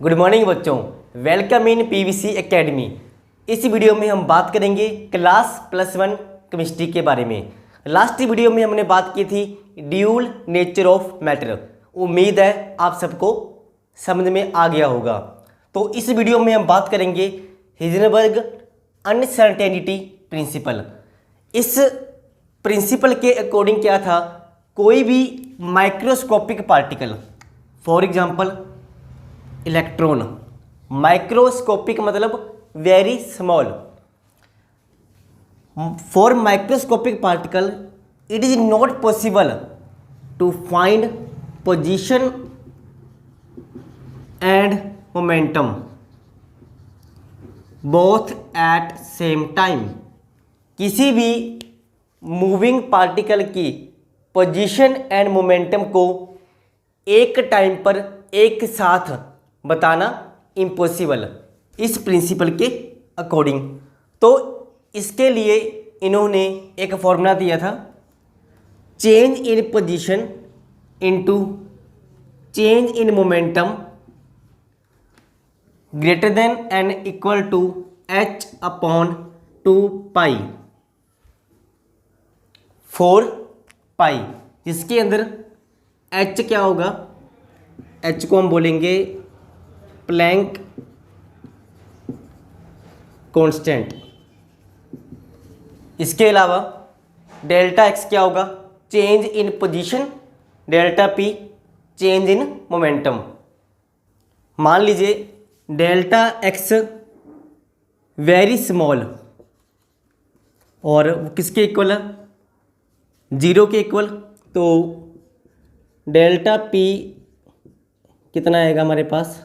Good morning बच्चों, welcome in PVC academy. इस video में हम बात करेंगे क्लास +1 केमिस्ट्री के बारे में। लास्ट वीडियो में हमने बात की थी ड्यूल नेचर ऑफ मैटर। उम्मीद है आप सबको समझ में आ गया होगा। तो इस वीडियो में हम बात करेंगे हिजनबर्ग अनसर्टेनिटी प्रिंसिपल। इस प्रिंसिपल के अकॉर्डिंग क्या था, कोई भी microscopic particle, for example electron, microscopic मतलब very small, for microscopic particle it is not possible to find position and momentum both at same time. किसी भी मूविंग पार्टिकल की पोजीशन एंड मोमेंटम को एक टाइम पर एक साथ बताना इम्पॉसिबल, इस प्रिंसिपल के अकॉर्डिंग। तो इसके लिए इन्होंने एक फॉर्मूला दिया था, change in position into change in momentum greater than and equal to h/2 pi four pi, जिसके अंदर h क्या होगा, h को हम बोलेंगे प्लैंक कांस्टेंट। इसके अलावा डेल्टा x क्या होगा, change in position, delta p change in momentum. मान लीजिए डेल्टा x वेरी स्मॉल और किसके इक्वल है, 0 के इक्वल, तो डेल्टा p कितना आएगा हमारे पास,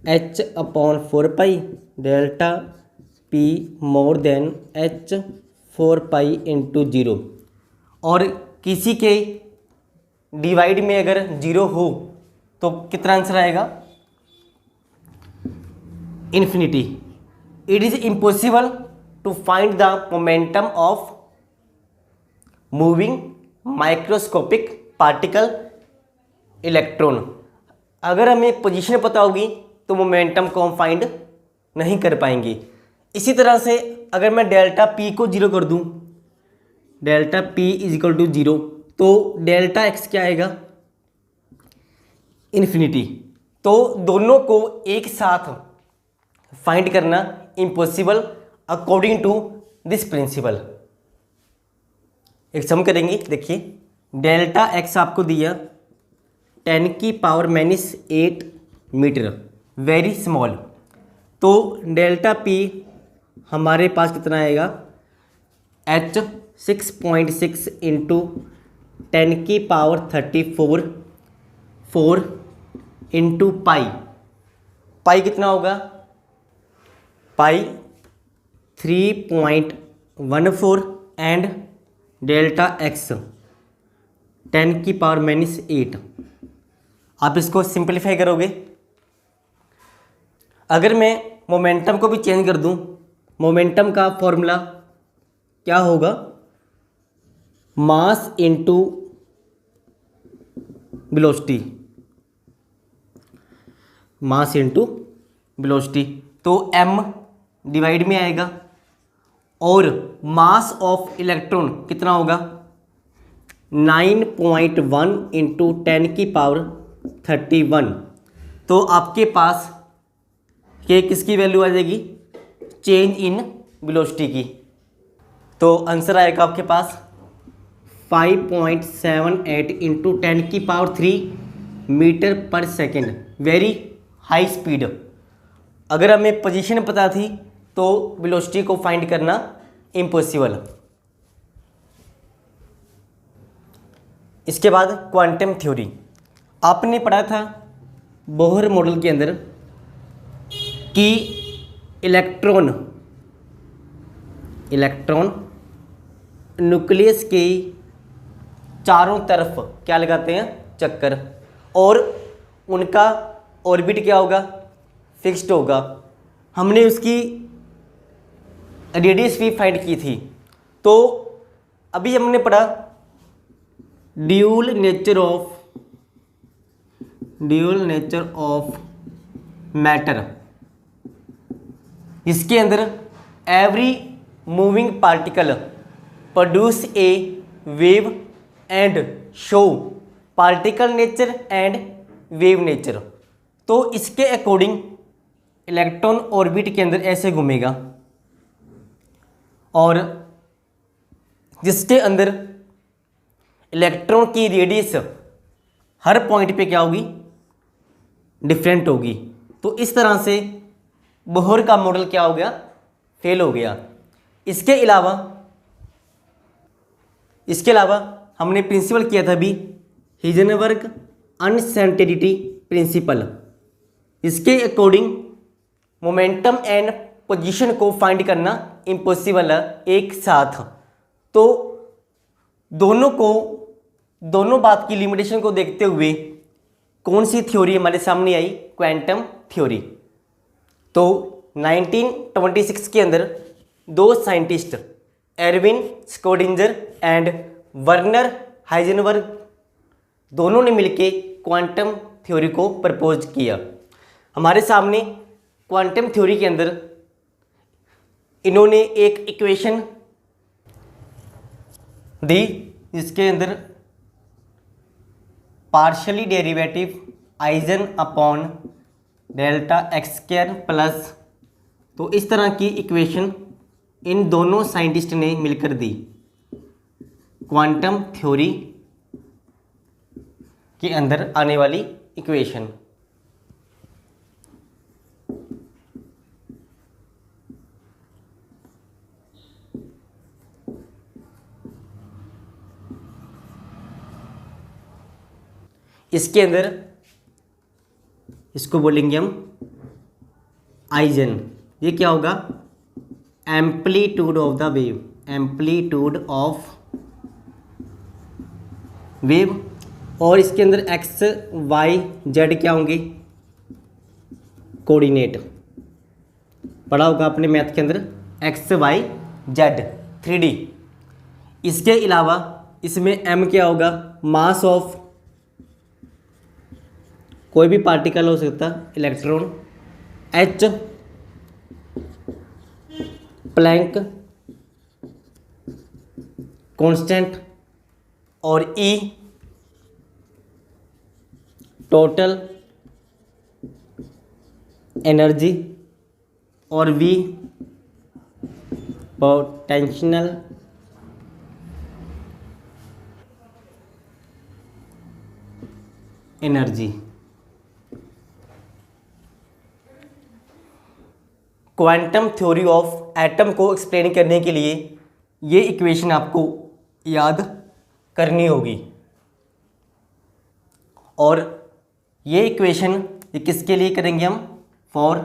h/4 pi, delta p more than h/4 pi into 0। और किसी के डिवाइड में अगर 0 हो तो कितना आंसर आएगा, infinity. It is impossible to find the momentum of moving microscopic particle electron. अगर हमें पोजीशन पता होगी तो मोमेंटम को हम फाइंड नहीं कर पाएंगे। इसी तरह से अगर मैं डेल्टा p को 0 कर दूं, delta p is equal to 0, तो डेल्टा x क्या आएगा, इन्फिनिटी। तो दोनों को एक साथ फाइंड करना impossible according to this principle. एक सम करेंगे, देखिए डेल्टा x आपको दिया 10⁻⁻8 मीटर, वेरी स्मॉल। तो डेल्टा p हमारे पास कितना आएगा, h 6.6 into 10⁻34 4 into pi. Pi कितना होगा, पाई 3.14 एंड डेल्टा x 10⁻⁻8। आप इसको सिंपलीफाई करोगे, अगर मैं मोमेंटम को भी चेंज कर दूं, मोमेंटम का फॉर्मूला क्या होगा, mass into velocity, mass into velocity. तो m डिवाइड में आएगा और मास ऑफ इलेक्ट्रॉन कितना होगा, 9.1 इंटू 10⁻31। तो आपके पास ये किसकी वैल्यू आ जाएगी, चेंज इन वेलोसिटी की। तो आंसर आएगा आपके पास 5.78 इंटू 10⁻3 मीटर पर सेकेंड, वेरी हाई स्पीड। अगर हमें पोजीशन पता थी तो वेलोसिटी को फाइंड करना इम्पॉसिबल। इसके बाद क्वांटम थ्योरी आपने पढ़ा था बोहर मॉडल के अंदर कि इलेक्ट्रॉन न्यूक्लियस के चारों तरफ क्या लगाते हैं, चक्कर, और उनका ऑर्बिट क्या होगा, फिक्स्ड होगा। हमने उसकी रेडियस भी फाइंड की थी। तो अभी हमने पढ़ा ड्यूल नेचर ऑफ मैटर, इसके अंदर every moving particle produce a wave and show particle nature and wave nature. तो इसके अकॉर्डिंग इलेक्ट्रॉन ऑर्बिट के अंदर ऐसे घूमेगा और जिसके अंदर इलेक्ट्रॉन की रेडियस हर पॉइंट पे क्या होगी, डिफरेंट होगी। तो इस तरह से बोहर का मॉडल क्या हो गया, फेल हो गया। इसके अलावा हमने प्रिंसिपल किया था अभी हिजनबर्ग अनसर्टेनिटी प्रिंसिपल। इसके अकॉर्डिंग मोमेंटम एंड पोजीशन को फाइंड करना इम्पॉसिबल है एक साथ। तो दोनों बात की लिमिटेशन को देखते हुए कौन सी थ्योरी हमारे सामने आई, क्वांटम थ्योरी। तो 1926 के अंदर दो scientist Erwin Schrodinger and Werner Heisenberg दोनों ने मिलकर क्वांटम थ्योरी को प्रपोज किया। हमारे सामने क्वांटम थ्योरी के अंदर इन्होंने एक इक्वेशन दी जिसके अंदर partially derivative eigen upon delta x square plus, तो इस तरह की इक्वेशन इन दोनों साइंटिस्ट ने मिलकर दी क्वांटम थ्योरी के अंदर आने वाली इक्वेशन। इसके अंदर इसको बोलेंगे हम आइजन। ये क्या होगा, amplitude of the wave, amplitude of wave. और इसके अंदर एक्स वाई जेड क्या होंगे, कोऑर्डिनेट। पढ़ा होगा आपने मैथ के अंदर एक्स वाई जेड 3D। इसके अलावा इसमें एम क्या होगा, मास ऑफ कोई भी पार्टिकल हो सकता है, इलेक्ट्रॉन। एच प्लैंक कांस्टेंट और ई टोटल एनर्जी और V potential energy. Quantum theory of atom को एक्सप्लेन करने के लिए ये इक्वेशन आपको याद करनी होगी। और ये इक्वेशन ये किसके लिए करेंगे हम, फॉर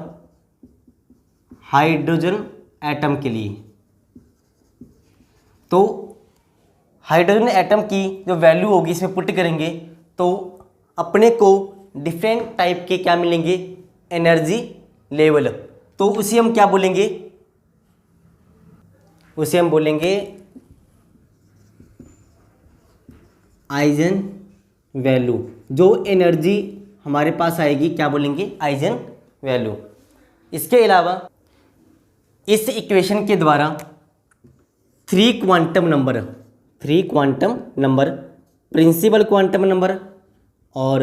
हाइड्रोजन एटम के लिए। तो हाइड्रोजन एटम की जो वैल्यू होगी इसमें पुट करेंगे तो अपने को डिफरेंट टाइप के क्या मिलेंगे, एनर्जी लेवल। तो उसे हम क्या बोलेंगे, उसे हम बोलेंगे आइजन वैल्यू। जो एनर्जी हमारे पास आएगी क्या बोलेंगे, आइजन वैल्यू। इसके अलावा इस इक्वेशन के द्वारा three quantum number principal quantum number और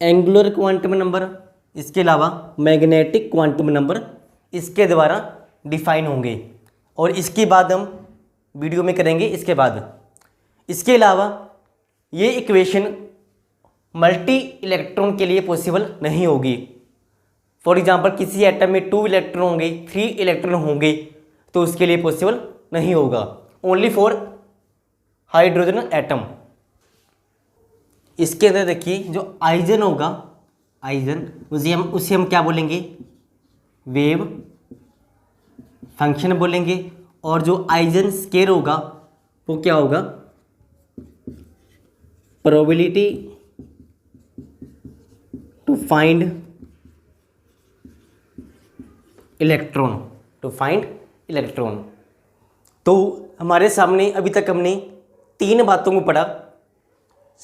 एंगुलर क्वांटम नंबर, इसके अलावा मैग्नेटिक क्वांटम नंबर इसके द्वारा डिफाइन होंगे। और इसके बाद हम वीडियो में करेंगे इसके बाद। इसके अलावा ये इक्वेशन मल्टी इलेक्ट्रॉन के लिए पॉसिबल नहीं होगी। फॉर एग्जांपल किसी एटम में 2 इलेक्ट्रॉन होंगे, 3 इलेक्ट्रॉन होंगे, तो उसके लिए पॉसिबल नहीं होगा। Only for hydrogen atom. इसके अंदर देखिए जो आइजन होगा, आइजन उसे हम क्या बोलेंगे, वेव फंक्शन बोलेंगे। और जो आइजन स्केयर होगा वो क्या होगा, प्रोबेबिलिटी टू फाइंड इलेक्ट्रॉन। तो हमारे सामने अभी तक हमने 3 बातों को पढ़ा,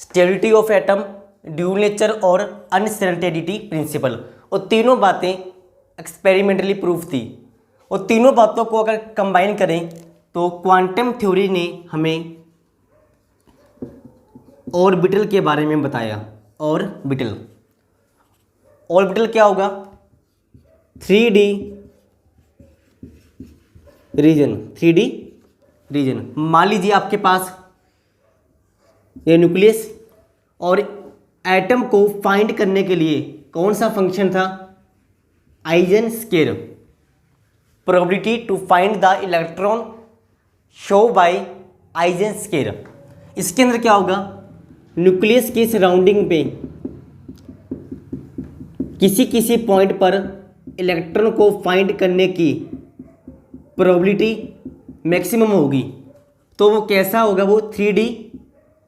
stability of atom, dual nature और अनसर्टेनिटी प्रिंसिपल। और तीनों बातें एक्सपेरिमेंटली प्रूफ थी। और तीनों बातों को अगर कंबाइन करें तो क्वांटम थ्योरी ने हमें ऑर्बिटल के बारे में बताया। ऑर्बिटल क्या होगा? 3D reason. मान लीजिए आपके पास ये न्यूक्लियस, और एटम को फाइंड करने के लिए कौन सा फंक्शन था? Eigen square, probability to find the electron show by eigen square. इसके अंदर क्या होगा? न्यूक्लियस की सराउंडिंग पे किसी पॉइंट पर इलेक्ट्रॉन को फाइंड करने की प्रोबेबिलिटी मैक्सिमम होगी। तो वो कैसा होगा? वो 3D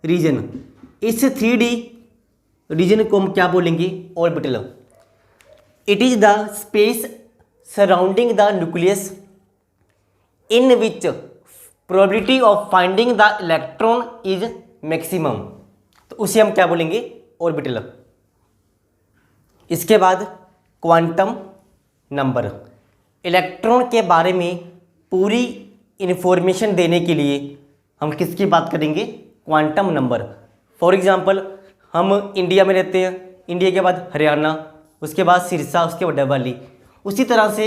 रीजन। इस 3D रीजन को हम क्या बोलेंगे? Orbital. It is the space surrounding the nucleus in which probability of finding the electron is maximum. तो उसे हम क्या बोलेंगे? ऑर्बिटल। इसके बाद क्वांटम नंबर। इलेक्ट्रॉन के बारे में पूरी इन्फॉर्मेशन देने के लिए हम किसकी बात करेंगे? Quantum number. फॉर एग्जांपल हम इंडिया में रहते हैं, इंडिया के बाद हरियाणा, उसके बाद सिरसा, उसके बाद डबवाली। उसी तरह से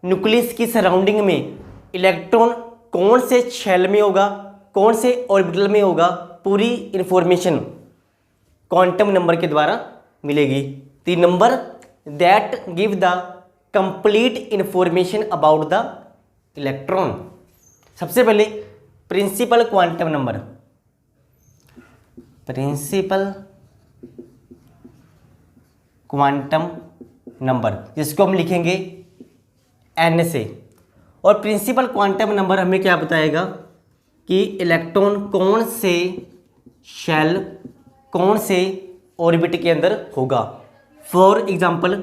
न्यूक्लियस की सराउंडिंग में इलेक्ट्रॉन कौन से शेल में होगा, कौन से ऑर्बिटल में होगा, पूरी इन्फॉर्मेशन क्वांटम नंबर के द्वारा मिलेगी। The number that give the complete information about the electron. सबसे पहले principal quantum number. Principal quantum number जिसको हम लिखेंगे n से। और प्रिंसिपल क्वांटम नंबर हमें क्या बताएगा कि इलेक्ट्रॉन कौन से शेल, कौन से ऑर्बिट के अंदर होगा। फॉर एग्जांपल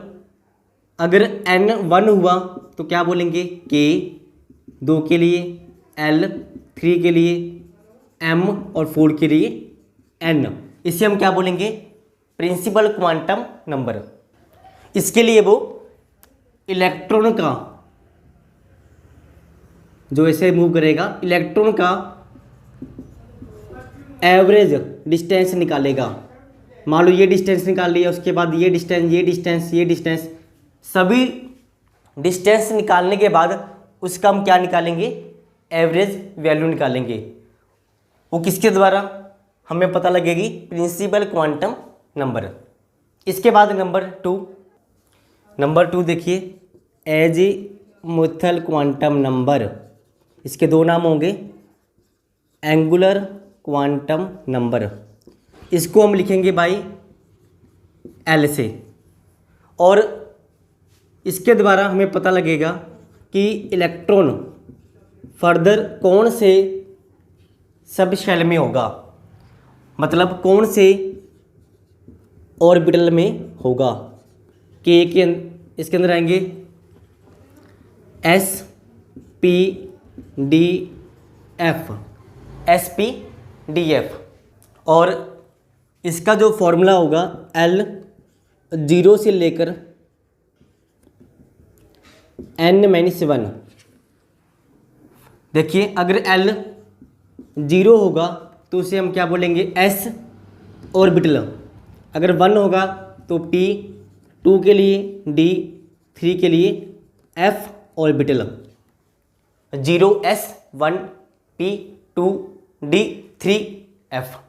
अगर n 1 हुआ तो क्या बोलेंगे? k 2 के लिए, l 3 के लिए, m और 4 के लिए n। इसे हम क्या बोलेंगे? Principal quantum number. इसके लिए वो इलेक्ट्रॉन का जो ऐसे मूव करेगा, इलेक्ट्रॉन का एवरेज डिस्टेंस निकालेगा। मान लो ये डिस्टेंस निकाल लिया, उसके बाद ये डिस्टेंस, सभी डिस्टेंस निकालने के बाद उसका हम क्या निकालेंगे? एवरेज वैल्यू निकालेंगे। वो किसके द्वारा हमें पता लगेगी? Principal quantum number. इसके बाद नंबर टू देखिए, एजीमुथल क्वांटम नंबर। इसके दो नाम होंगे, एंगुलर क्वांटम नंबर। इसको हम लिखेंगे बाई एल से। और इसके द्वारा हमें पता लगेगा कि इलेक्ट्रॉन फर्दर कौन से सब शेल में होगा, मतलब कौन से ऑर्बिटल में होगा। के के इसके अंदर आएंगे एस पी डी एफ, और इसका जो फॉर्मूला होगा L 0 से लेकर n-1। देखिए अगर L 0 होगा तो उसे हम क्या बोलेंगे? S orbital. अगर 1 होगा तो P, 2 के लिए D, 3 के लिए F orbital. 0S 1 P 2 D 3 F।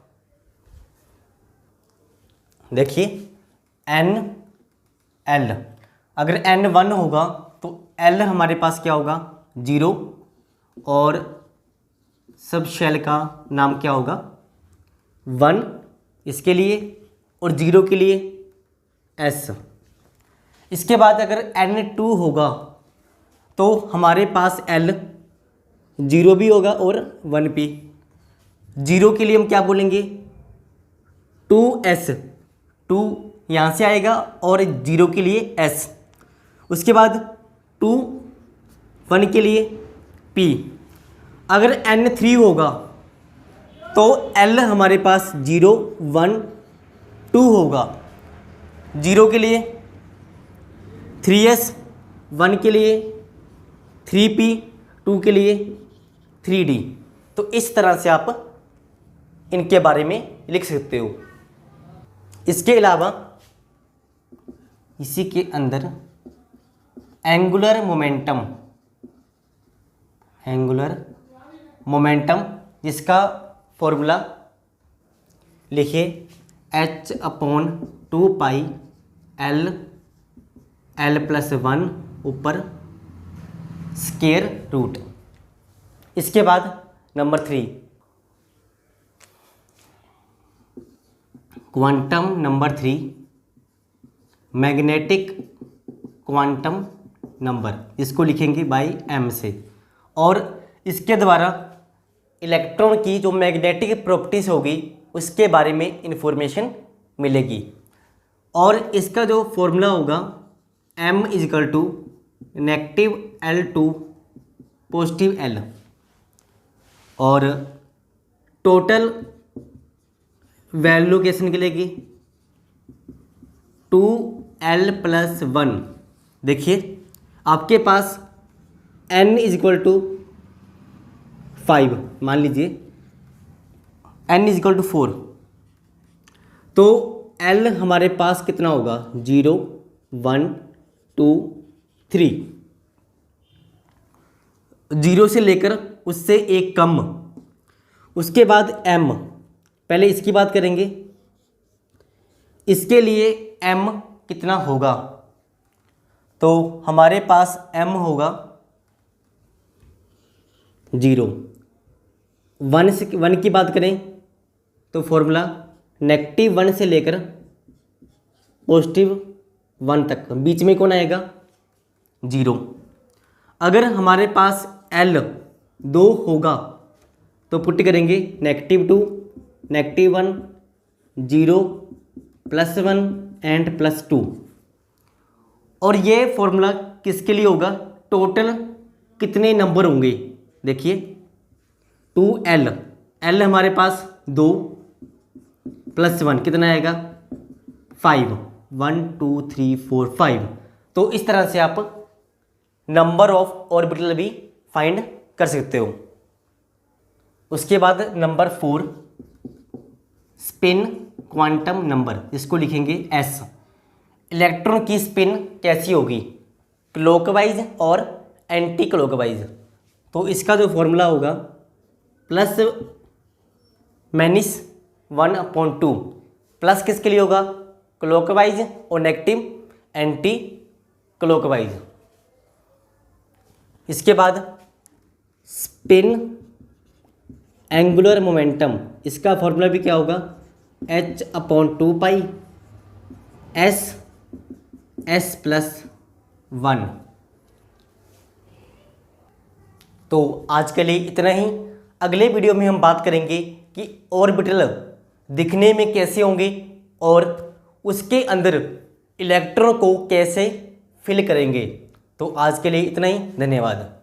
देखिए N L, अगर N 1 होगा तो L हमारे पास क्या होगा? 0, और सब शेल का नाम क्या होगा? 1 इसके लिए और 0 के लिए S। इसके बाद अगर N2 होगा तो हमारे पास L 0 भी होगा और 1 भी। 0 के लिए हम क्या बोलेंगे? 2S, 2 यहाँ से आएगा और 0 के लिए S। उसके बाद 2 1 के लिए P। अगर N3 होगा तो L हमारे पास 0 1 2 होगा। 0 के लिए 3s 1 के लिए, 3p 2 के लिए, 3d। तो इस तरह से आप इनके बारे में लिख सकते हो। इसके अलावा इसी के अंदर एंगुलर मोमेंटम जिसका फॉर्मूला लिखिए h/2 l+1 ऊपर स्क्वायर रूट। इसके बाद number 3 quantum number 3 magnetic quantum number, इसको लिखेंगे बाय m से। और इसके द्वारा इलेक्ट्रॉन की जो मैग्नेटिक प्रॉपर्टीज होगी उसके बारे में इंफॉर्मेशन मिलेगी। और इसका जो फॉर्मूला होगा m - -L2 L, और टोटल वैल्यू कैसे निकलेगी 2l+1। देखिए आपके पास n = 5 मान लीजिए, n = 4, तो l हमारे पास कितना होगा 0 1 2 3, 0 से लेकर उससे एक कम। उसके बाद m, पहले इसकी बात करेंगे, इसके लिए m कितना होगा, तो हमारे पास m होगा 0। 1 की बात करें तो फॉर्मूला -1 से लेकर +1 तक, बीच में कौन आएगा 0। अगर हमारे पास l 2 होगा तो पुट करेंगे -2 -1 0 +1 एंड +2। और ये फॉर्मूला किसके लिए होगा, टोटल कितने नंबर होंगे। देखिए 2l, l हमारे पास 2 +1 कितना आएगा 5, 1 2 3 4 5। तो इस तरह से आप नंबर ऑफ ऑर्बिटल भी फाइंड कर सकते हो। उसके बाद नंबर 4 स्पिन क्वांटम नंबर, इसको लिखेंगे s। इलेक्ट्रॉन की स्पिन कैसी होगी, क्लॉकवाइज और एंटी क्लॉकवाइज। तो इसका जो फॉर्मूला होगा ±1/2, प्लस किसके लिए होगा क्लॉकवाइज और नेगेटिव एंटी क्लॉकवाइज। इसके बाद स्पिन एंगुलर मोमेंटम, इसका फॉर्मूला भी क्या होगा h/2 s+1। तो आज के लिए इतना ही। अगले वीडियो में हम बात करेंगे कि ऑर्बिटल दिखने में कैसे होंगे और उसके अंदर इलेक्ट्रॉन को कैसे फिल करेंगे। तो आज के लिए इतना ही, धन्यवाद।